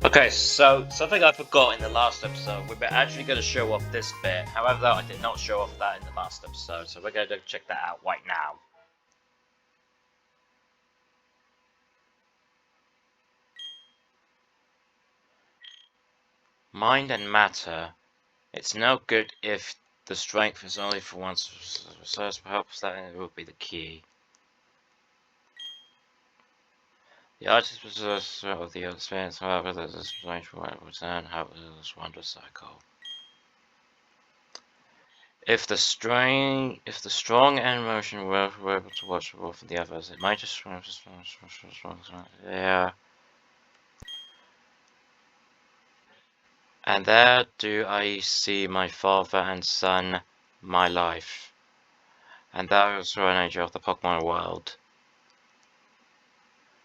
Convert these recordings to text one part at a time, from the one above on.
Okay, so something I forgot in the last episode, we're actually going to show off this bit. However, I did not show off that in the last episode, so we're going to check that out right now. Mind and matter. It's no good if the strength is only for one source. Perhaps that will be the key. The artist possesses of the experience, however, there's a strange return, how this wonder cycle. If the strong and motion were able to watch both of the others, it might just yeah. And there do I see my father and son, my life. And that was the nature of the Pokemon world.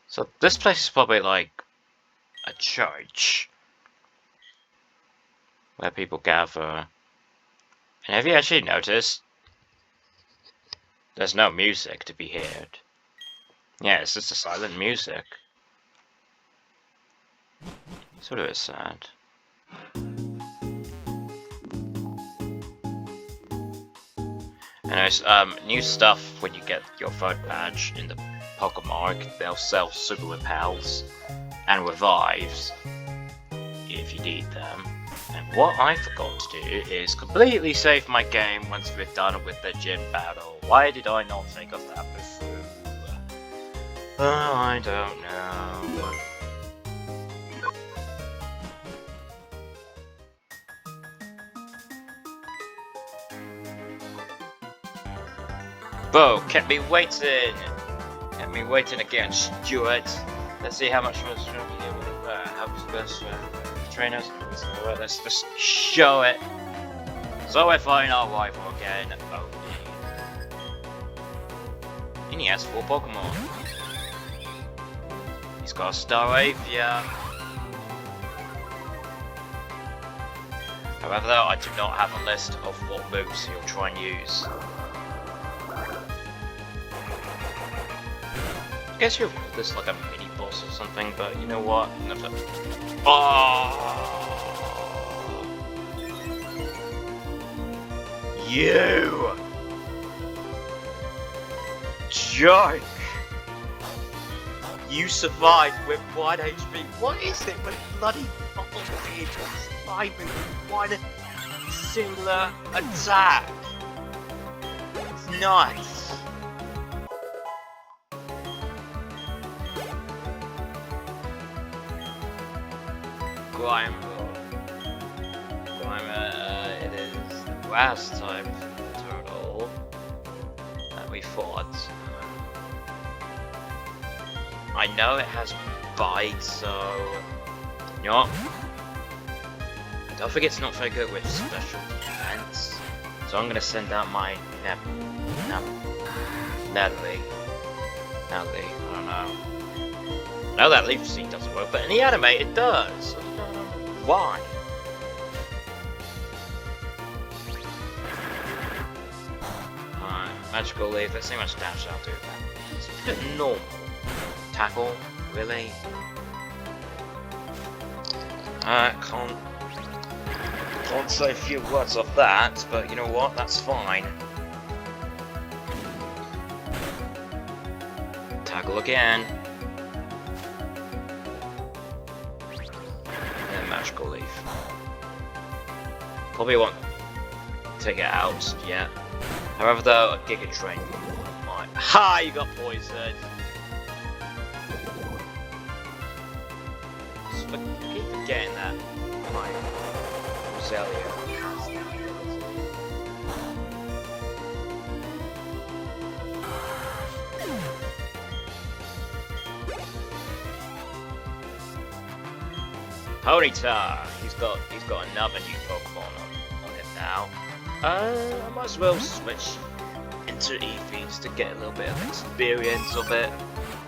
So this place is probably like a church where people gather. And have you actually noticed? There's no music to be heard. Yeah, it's just a silent music. Sort of is sad. Anyways, new stuff when you get your third badge in the Pokemon. They'll sell Super Repels and Revives if you need them. And what I forgot to do is completely save my game once we're done with the gym battle. Why did I not think of that before? Oh, I don't know. Bo, kept me waiting. Kept me waiting again, Stuart. Let's see how much we're going to be able to help us best trainers. Let's just show it. So we're fighting our rival again, Odie. And he has 4 Pokemon. He's got a Staravia. However, though, I do not have a list of what moves he'll try and use. I guess you'll call this like a mini boss or something, but you know what? Oh! You! Joke! You survived with 1 HP. What is it with bloody bubblehead surviving with 1 singular attack? It's nice. It is the last type turtle that we fought. I know it has bite, so you know what? Don't forget it's not very good with special defense. So I'm gonna send out my Natalie, I don't know. I know that leaf seed doesn't work, but in the anime it does. I don't know why. Alright, magical leaf. Let's see how much damage I'll do that. It's a bit normal. Tackle? Really? Can't say a few words off that, but you know what? That's fine. Tackle again. Magical leaf. Probably won't take it out yet. However, though, a Giga Train might. Ha! You got poisoned. I keep forgetting that. My Roselia. Ponyta! He's got another new Pokemon on him now. I might as well switch into Eevees to get a little bit of experience of it.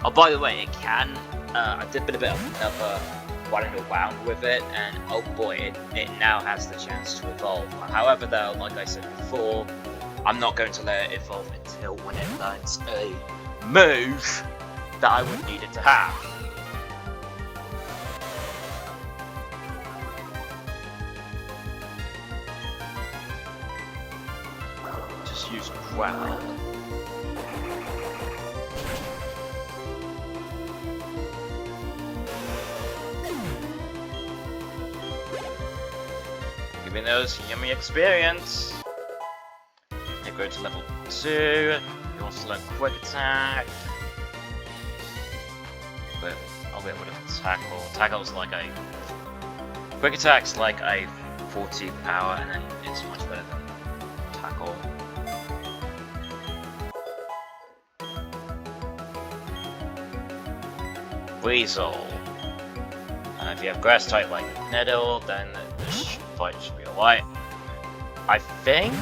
Oh, by the way, it can. I did a bit of another running around with it, and oh boy, it now has the chance to evolve. However, though, like I said before, I'm not going to let it evolve until when it learns a move that I would need it to have. just use growl. Give me those yummy experience. You go to level 2. You also learn quick attack. But I'll get rid of tackle. Tackle's like a quick attack's like a 40 power, and then it's much better than tackle. Weasel. If you have grass type like Nettle, then this fight should be alright. I think.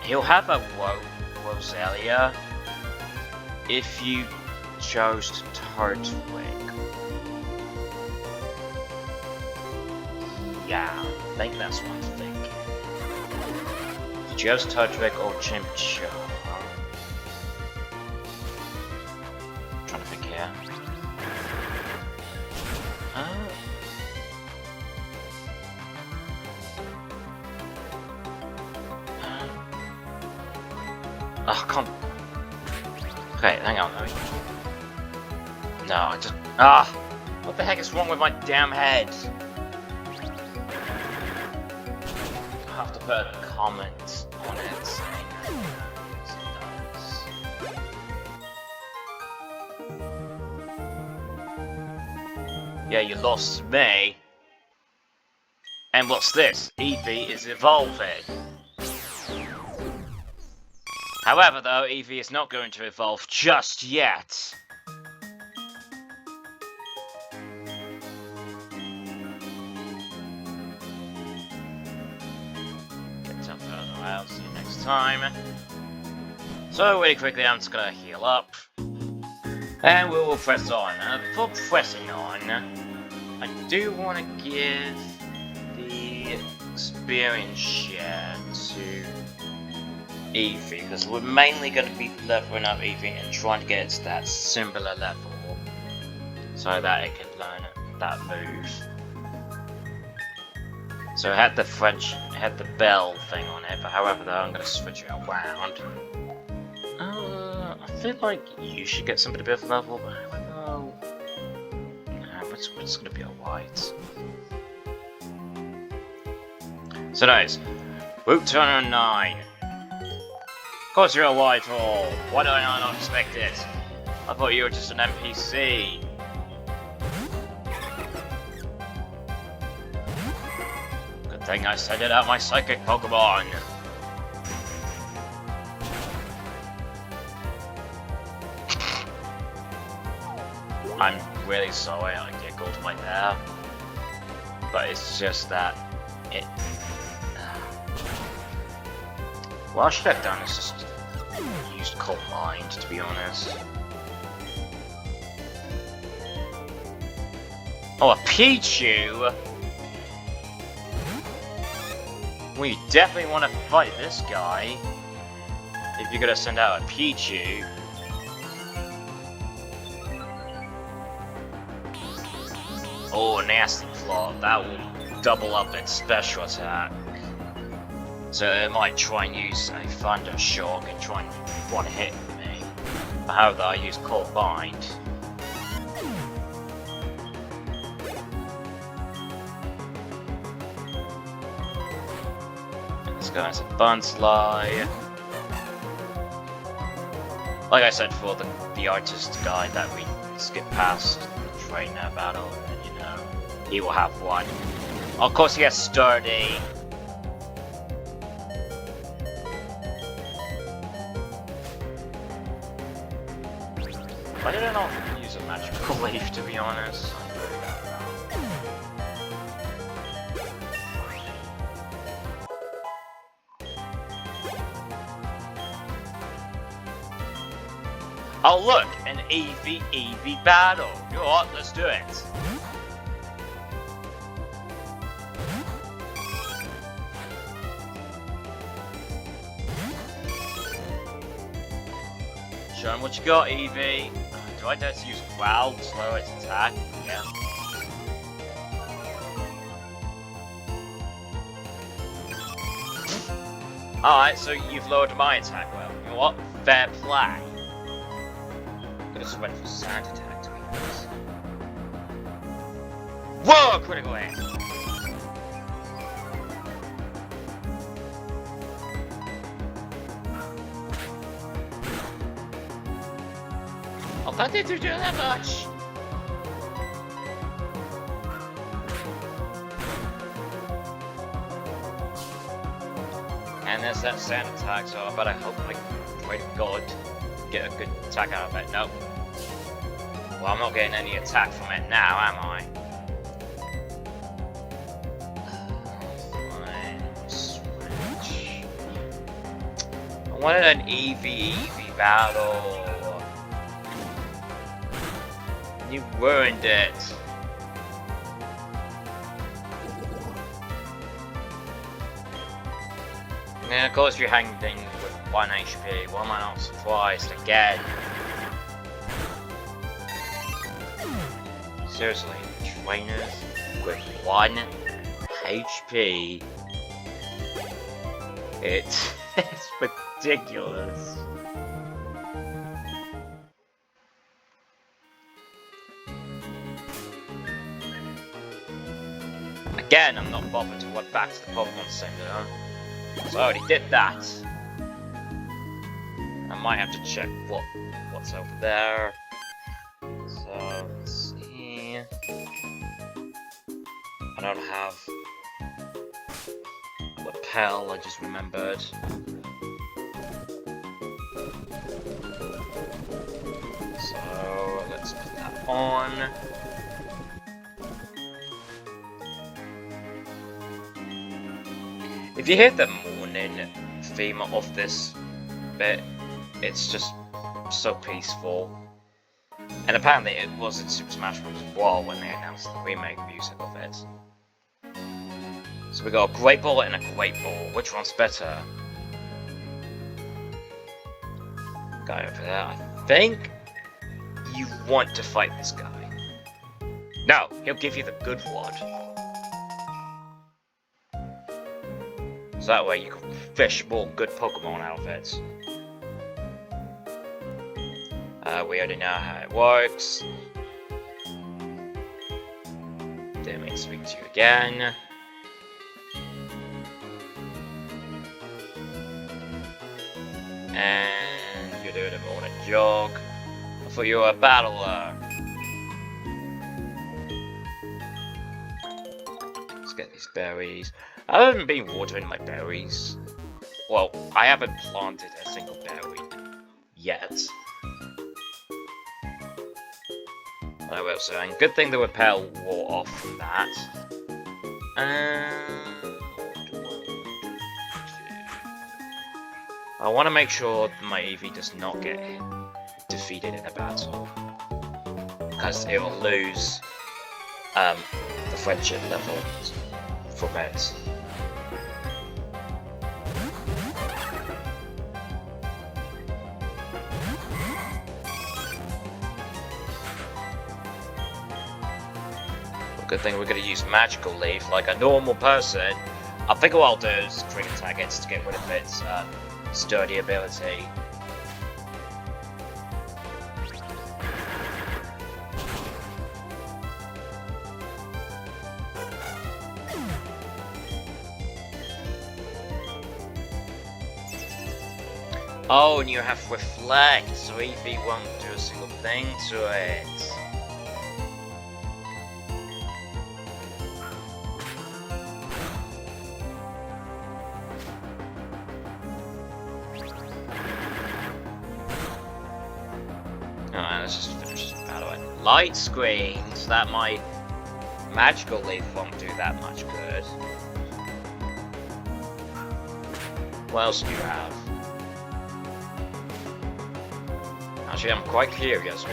He'll have a Rosalia if you chose Turtwig. Yeah, I think that's what I'm thinking. If you chose Turtwig or Chimchar. I'm trying to think here. Oh, come. Okay, hang on. No, I just. What the heck is wrong with my damn head? I have to put a comment on it saying that. Yeah, you lost me. And what's this? Eevee is evolving. However, though, Eevee is not going to evolve just yet. Get up further out, see you next time. So, really quickly, I'm just gonna heal up. And we will press on. Before pressing on, I do want to give the experience share to Eevee, because we're mainly going to be leveling up Eevee and trying to get it to that similar level so that it can learn that move. So it had the bell thing on it, but however though, I'm going to switch it around. I feel like you should get somebody a bit of level, but however, it's going to be alright. So nice. Route 209. Of course you're a Whitehall. Why did I not expect it? I thought you were just an NPC. Good thing I sent it out my psychic Pokemon. I'm really sorry I giggled right there. But it's just that it... What I should have done is just used Cold Mind, to be honest. Oh, a Pichu! Well, you definitely want to fight this guy if you're gonna send out a Pichu. Oh, Nasty Claw. That will double up its special attack. So it might try and use a Thunder Shock and try and one hit me. However, I use Cold Bind. Let's go into Bunslide. Like I said for the artist guide that we skip past the trainer battle, and you know, he will have one. Of course he has Sturdy. Why did I not use a magical leaf, to be honest? Oh look, an Eevee battle. You know what? Let's do it. Show him what you got, Eevee. Do I dare to use Growl to slow its attack? Yeah. Alright, so you've lowered my attack. Well, you know what? Fair play. Could have just went for sand attack to be honest. Whoa! Critical hit! Oh, that didn't do that much! And there's that sand attack, so I better hope, like, pray to God, get a good attack out of it. Nope. Well, I'm not getting any attack from it now, am I? Fine, switch. I wanted an EV battle. You ruined it. And of course you're hanging with 1 HP. Why am I not surprised again? Seriously, trainers with 1 HP. It's ridiculous. Again, I'm not bothered to walk back to the Pokemon Center. So I already did that. I might have to check what's over there. So let's see. I don't have a lapel, I just remembered. So let's put that on. If you hear the morning theme of this bit, it's just so peaceful. And apparently it was in Super Smash Bros. As well when they announced the remake music of it. So we got a Great Ball and a Great Ball. Which one's better? Guy over there, I think you want to fight this guy. No, he'll give you the good one. So that way you can fish more good Pokemon out of it. We already know how it works. Didn't mean to speak to you again. And you're doing a morning jog. I thought you were a battler. Let's get these berries. I haven't been watering my berries. Well, I haven't planted a single berry yet. I will say, and good thing the repel wore off from that. I want to make sure my Eevee does not get defeated in a battle, because it will lose the friendship level from it. Good thing we're going to use Magical Leaf like a normal person. I think what I'll do is Quick Attack it to get rid of its sturdy ability. Oh, and you have Reflect, so Eevee won't do a single thing to it. Alright, let's just finish this battle. Light screen, so that my Magical Leaf won't do that much good. What else do you have? Actually, I'm quite curious what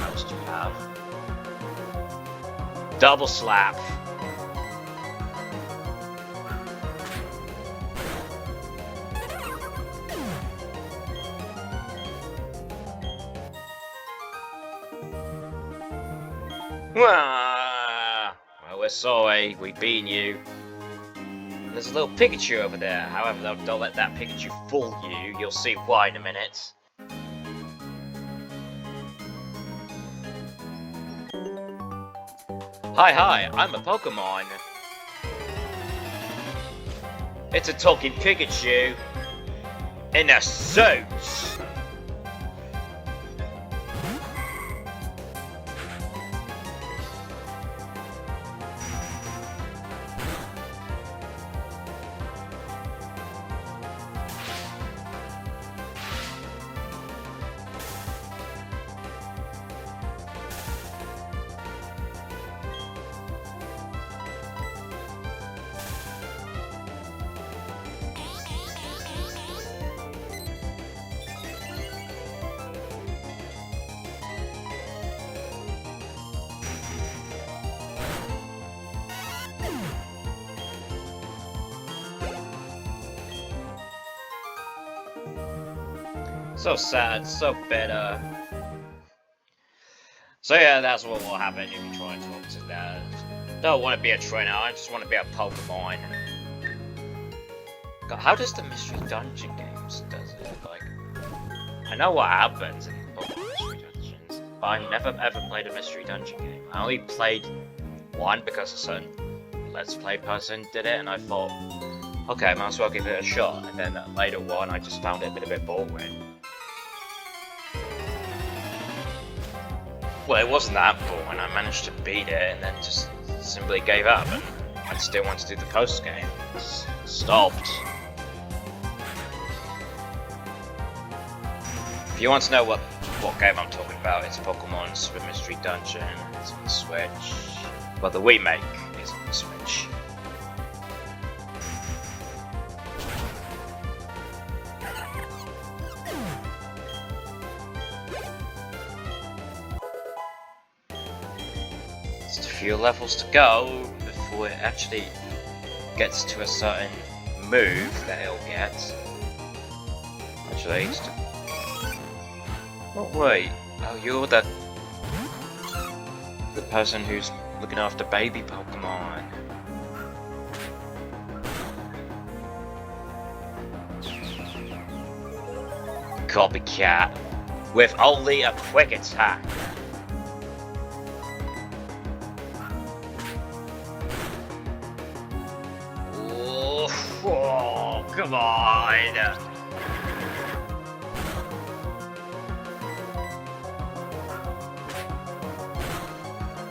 else do you have? Double Slap. Well, we're sorry, we beat you. There's a little Pikachu over there. However, don't let that Pikachu fool you. You'll see why in a minute. Hi, I'm a Pokémon. It's a talking Pikachu in a suit. So sad, so bitter. So yeah, that's what will happen if you try and talk to that. Don't want to be a trainer, I just want to be a Pokemon. God, how does the Mystery Dungeon games does it? Like, I know what happens in Pokemon Mystery Dungeons, but I've never ever played a Mystery Dungeon game. I only played one because a certain Let's Play person did it, and I thought, okay, I might as well give it a shot. And then that later one, I just found it a bit boring. Well, it wasn't that boring. I managed to beat it and then just simply gave up, and I still want to do the post game. Stopped. If you want to know what game I'm talking about, it's Pokemon Super Mystery Dungeon. It's on the Switch. Well, the remake is on the Switch. Just a few levels to go before it actually gets to a certain move that it'll get. Actually, oh wait, oh you're the person who's looking after baby Pokemon. Copycat with only a quick attack. Oh, come on!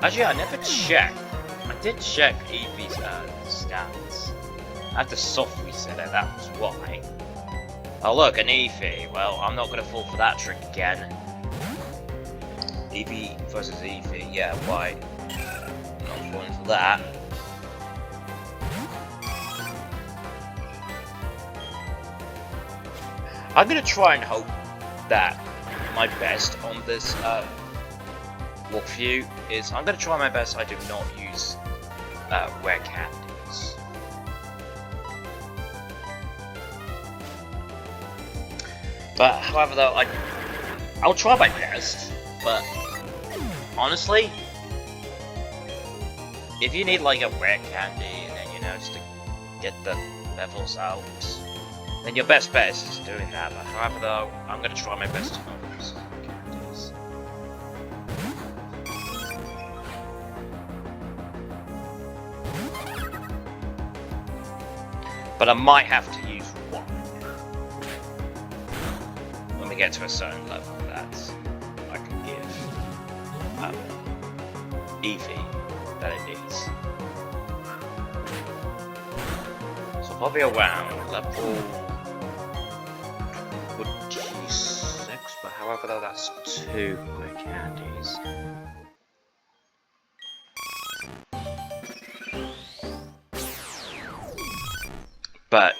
Actually, I never checked. I did check Eevee's stats. I had to soft reset it, that was why. Oh look, an Eevee. Well, I'm not gonna fall for that trick again. Eevee versus Eevee, yeah, why? I'm not falling for that. I'm gonna try and hope that my best on this walkthrough is I'm gonna try my best I do not use rare candies. But however though, I'll try my best, but honestly, if you need like a rare candy and then just to get the levels out, then your best bet is doing that. But however though, I'm gonna try my best to not use candies. But I might have to use one when we get to a certain level that I can give Eevee that it needs. So probably around level 26, but however though that's 2 quick candies. But,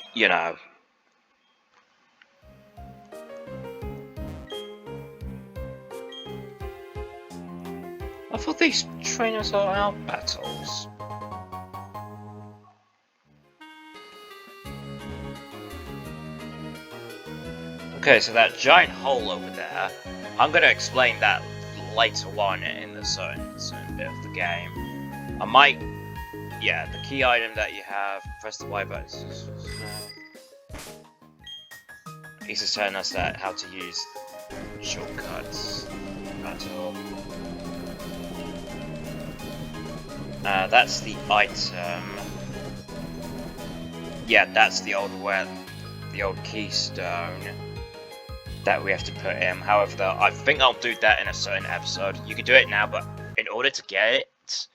I thought these trainers are out battles. Okay, so that giant hole over there, I'm gonna explain that later on in the certain bit of the game. I might yeah, the key item that you have, press the Y button. He's just telling us that how to use shortcuts. That's all. That's the item. Yeah, that's the old keystone that we have to put in. However, though, I think I'll do that in a certain episode. You can do it now, but in order to get it,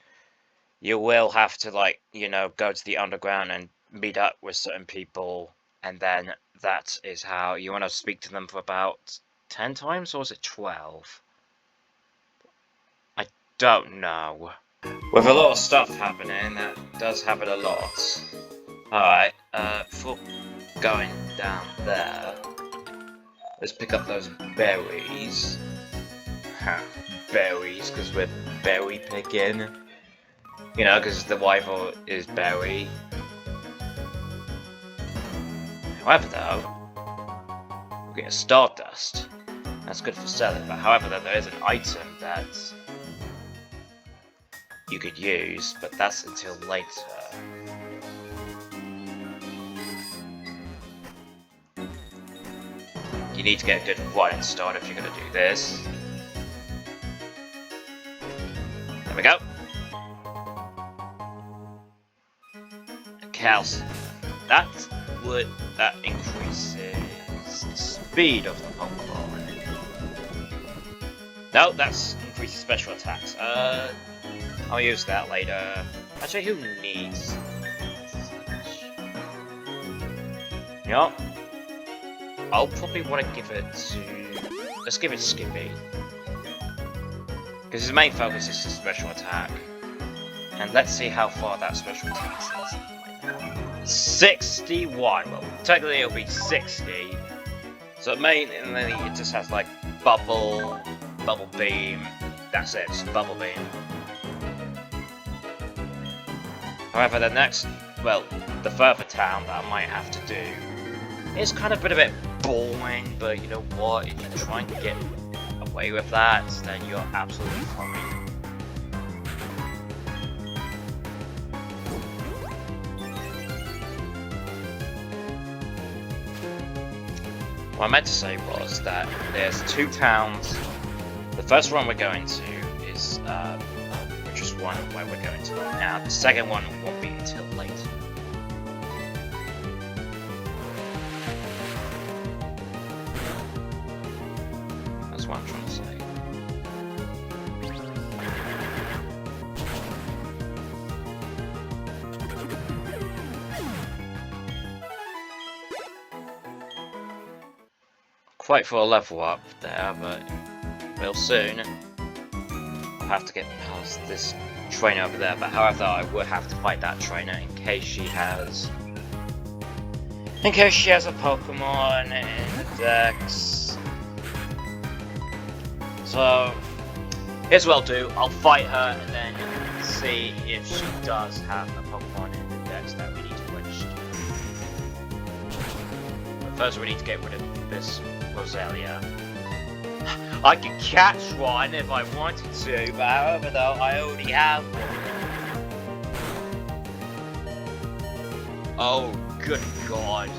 you will have to, like, you know, go to the underground and meet up with certain people, and then that is how you want to speak to them for about 10 times, or is it 12? I don't know. With a lot of stuff happening, that does happen a lot. Alright, before going down there, let's pick up those berries. Berries, because we're berry picking. You know, because the rival is berry. However, though, we're getting stardust. That's good for selling, but however, though, there is an item that you could use, but that's until later. You need to get a good running start if you're going to do this. There we go. Calcium. That increases the speed of the Pokemon. No, that's increases special attacks. I'll use that later. Actually, who needs? Yup. I'll probably want to give it to... Let's give it Skippy. Because his main focus is the special attack. And let's see how far that special attack is. 61! Well, technically it'll be 60. So mainly it just has like Bubble Beam. That's it, just Bubble Beam. However, the next... Well, the further town that I might have to do is kind of a bit boring, but you know what, if you try and get away with that, then you're absolutely fine. What I meant to say was that there's 2 towns. The first one we're going to is, which is one where we're going to now. The second one won't be until later. What I'm trying to say. Quite for a level up there, but real soon I'll have to get past this trainer over there. But however, I would have to fight that trainer in case she has a Pokemon in the Dex. So, here's what I'll do. I'll fight her and then see if she does have a Pokemon in the Dex that we need to register. But first we need to get rid of this Roselia. I could catch one if I wanted to, but however though, I already have one. Oh, good God.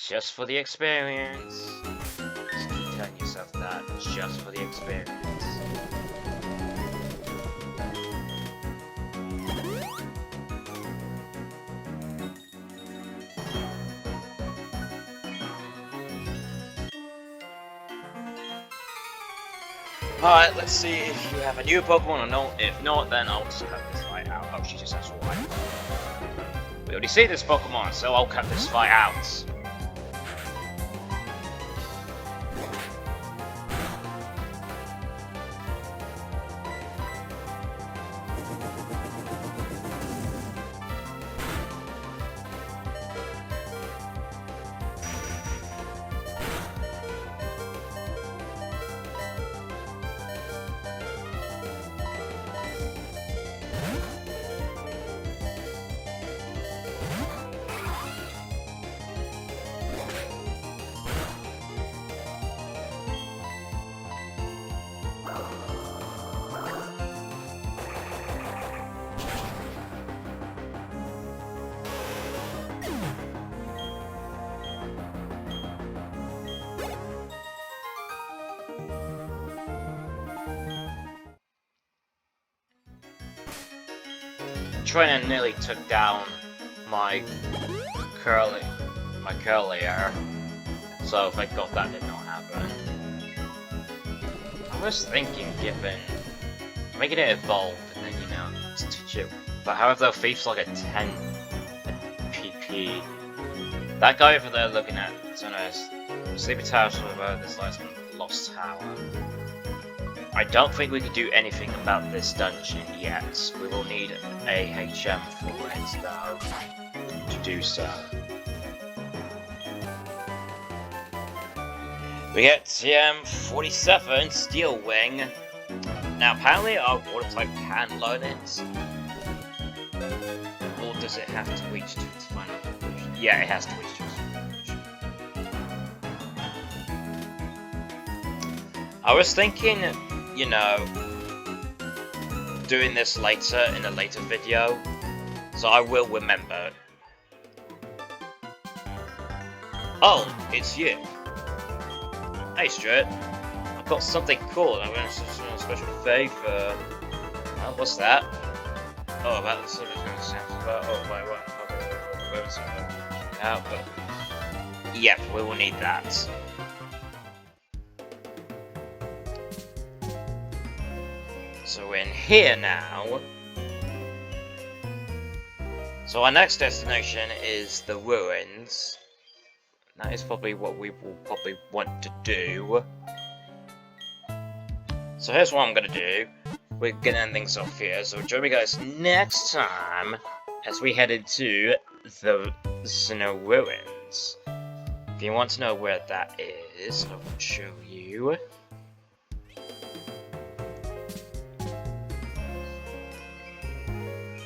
Just for the experience. Just keep telling yourself that. Just for the experience. Alright, let's see if you have a new Pokemon or not. If not, then I'll just cut this fight out. Oh, she just has one. We already see this Pokemon, so I'll cut this fight out. trainer nearly took down my curly hair, so thank God that did not happen. I was thinking, making it evolve and then teach it. But however, though, Thief's like a 10 PP. That guy over there looking at Sleepy Tower about this last Lost Tower. I don't think we can do anything about this dungeon yet. We will need a HM for it though to do so. We get TM47 Steel Wing. Now apparently our water type can learn it. Or does it have to reach to its final conclusion? Yeah, it has to reach to its final conclusion. I was thinking, doing this later in a later video, so I will remember. Oh, it's you. Hey Stuart, I've got something cool. I'm going to a special favor. What's that? Oh, about the sort of but yep, we will need that. So we're in here now. So our next destination is the ruins. That is probably what we will probably want to do. So here's what I'm gonna do. We're gonna end things off here. So join me guys next time as we head into the Snow Ruins. If you want to know where that is, I will show you.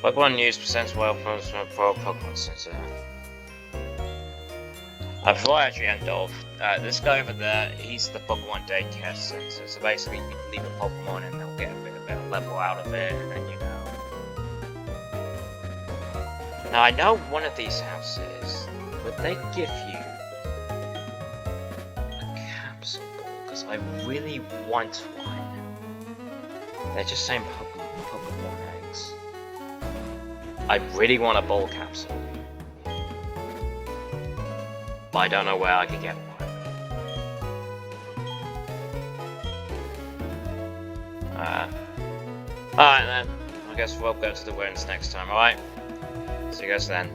Pokemon News presents Wild Pokemon Center. Before I actually end off, this guy over there, he's the Pokemon Daycare Center. So basically, you can leave a Pokemon and they'll get a bit of a level out of it, and then Now I know one of these houses, would they give you a capsule ball? Because I really want one. They're just saying Pokemon eggs. I really want a ball capsule. But I don't know where I could get one. Alright then. I guess we'll go to the ruins next time, alright? See you guys then.